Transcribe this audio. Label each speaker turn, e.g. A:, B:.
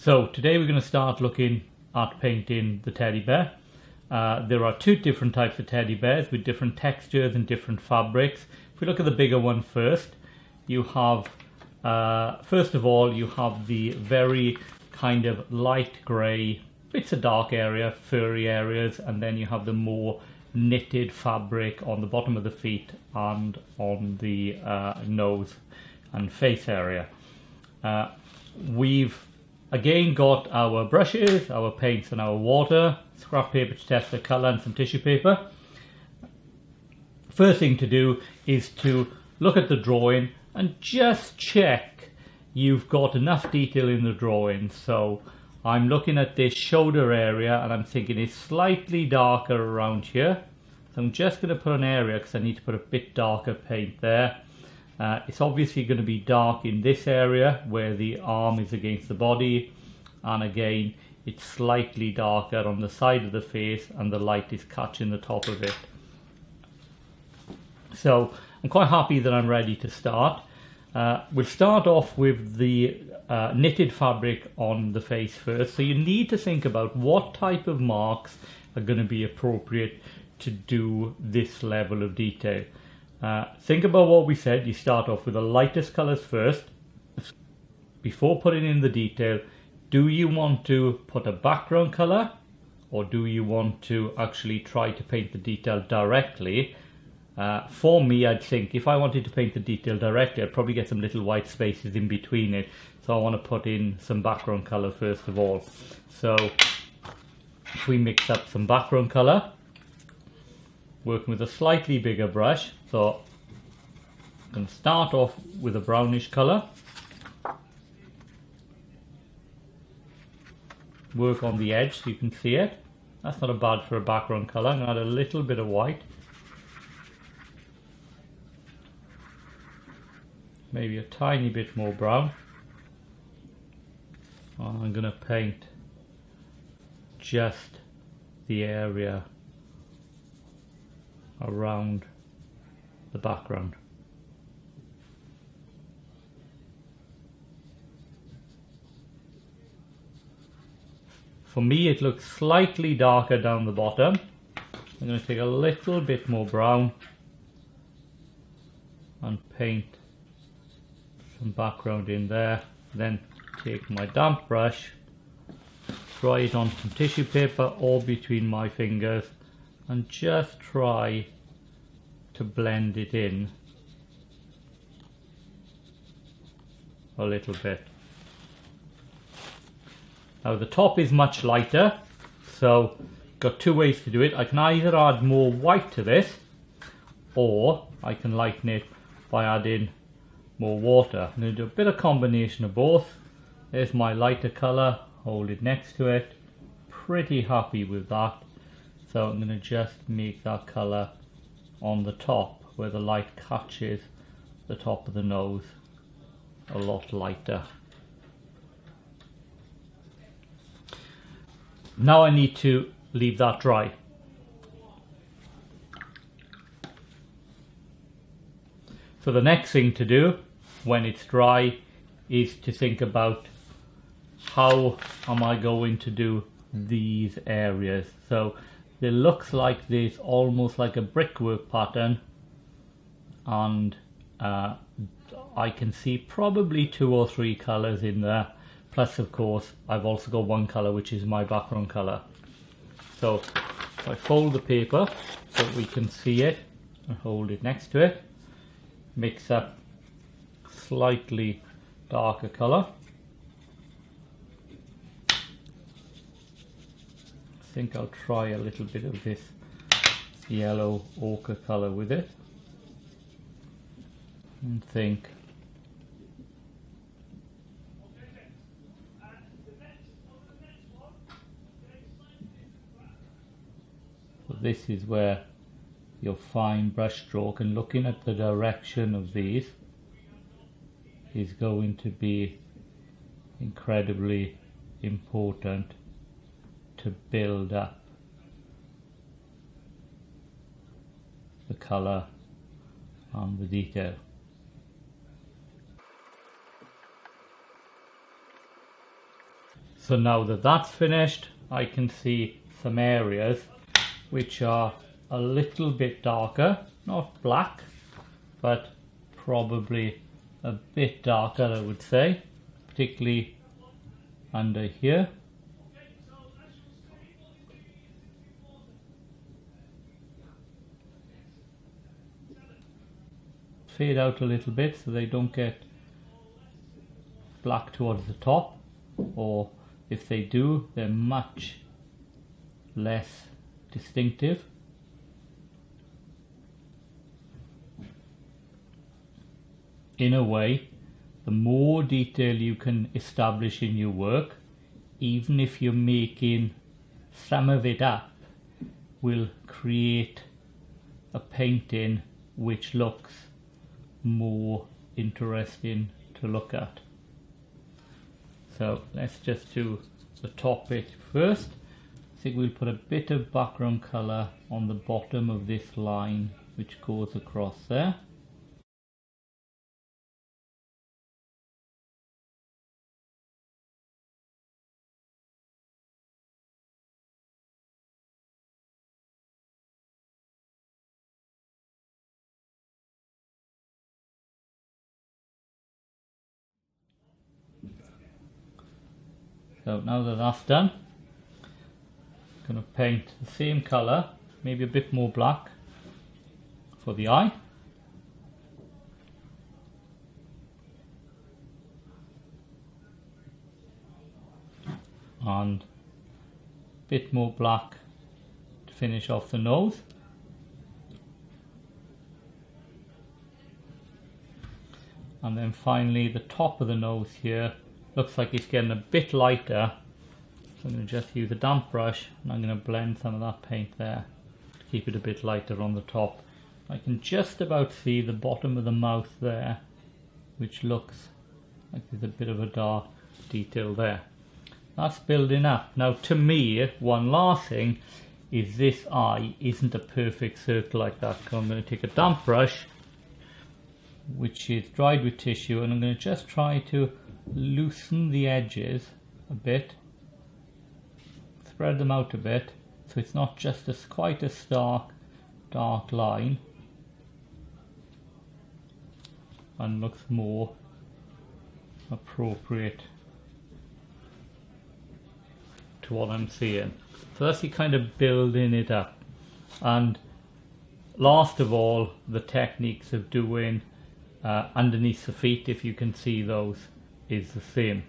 A: So today we're going to start looking at painting the teddy bear. There are two different types of teddy bears with different textures and different fabrics. If we look at the bigger one first, you have, first of all, you have the very kind of light grey, it's a dark area, furry areas, and then you have the more knitted fabric on the bottom of the feet and on the nose and face area. We've again got our brushes, our paints and our water, scrap paper to test the colour and some tissue paper. First thing to do is to look at the drawing and just check you've got enough detail in the drawing. So I'm looking at this shoulder area and I'm thinking it's slightly darker around here. So I'm just going to put an area because I need to put a bit darker paint there. It's obviously going to be dark in this area where the arm is against the body, and again it's slightly darker on the side of the face and the light is catching the top of it. So I'm quite happy that I'm ready to start. We'll start off with the knitted fabric on the face first. So you need to think about what type of marks are going to be appropriate to do this level of detail. Think about what we said. You start off with the lightest colours first. Before putting in the detail, do you want to put a background colour or do you want to actually try to paint the detail directly? For me, I'd think if I wanted to paint the detail directly, I'd probably get some little white spaces in between it. So I want to put in some background colour first of all. So if we mix up some background colour, working with a slightly bigger brush, so I'm going to start off with a brownish colour, work on the edge so you can see it. That's not bad for a background colour. I'm going to add a little bit of white, maybe a tiny bit more brown. I'm going to paint just the area around the background. For me it looks slightly darker down the bottom. I'm going to take a little bit more brown and paint some background in there, then take my damp brush, dry it on some tissue paper or between my fingers and just try to blend it in a little bit. Now the top is much lighter, so got two ways to do it. I can either add more white to this or I can lighten it by adding more water. I'm going to do a bit of combination of both. There's my lighter colour, hold it next to it. Pretty happy with that. So I'm going to just make that colour on the top where the light catches the top of the nose a lot lighter. Now I need to leave that dry. So the next thing to do when it's dry is to think about how am I going to do these areas. So it looks like this, almost like a brickwork pattern, and I can see probably 2 or 3 colours in there, plus of course I've also got one colour which is my background colour. So if I fold the paper so we can see it and hold it next to it, mix up slightly darker colour. I think I'll try a little bit of this yellow ochre colour with it and think so this is where your fine brush stroke and looking at the direction of these is going to be incredibly important to build up the colour and the detail. So now that that's finished, I can see some areas which are a little bit darker, not black, but probably a bit darker, I would say, particularly under here. Fade out a little bit so they don't get black towards the top, or if they do, they're much less distinctive. In a way, the more detail you can establish in your work, even if you're making some of it up, will create a painting which looks more interesting to look at. So let's just do the top bit first. I think we'll put a bit of background colour on the bottom of this line which goes across there. So now that that's done, I'm going to paint the same colour, maybe a bit more black for the eye. And a bit more black to finish off the nose. And then finally the top of the nose here looks like it's getting a bit lighter, so I'm going to just use a damp brush and I'm going to blend some of that paint there to keep it a bit lighter on the top. I can just about see the bottom of the mouth there, which looks like there's a bit of a dark detail there. That's building up. Now to me, one last thing is this eye isn't a perfect circle like that, so I'm going to take a damp brush which is dried with tissue, and I'm going to just try to loosen the edges a bit, spread them out a bit so it's not just quite a stark dark line and looks more appropriate to what I'm seeing. So that's the kind of building it up. And last of all, the techniques of doing underneath the feet, if you can see those, is the same.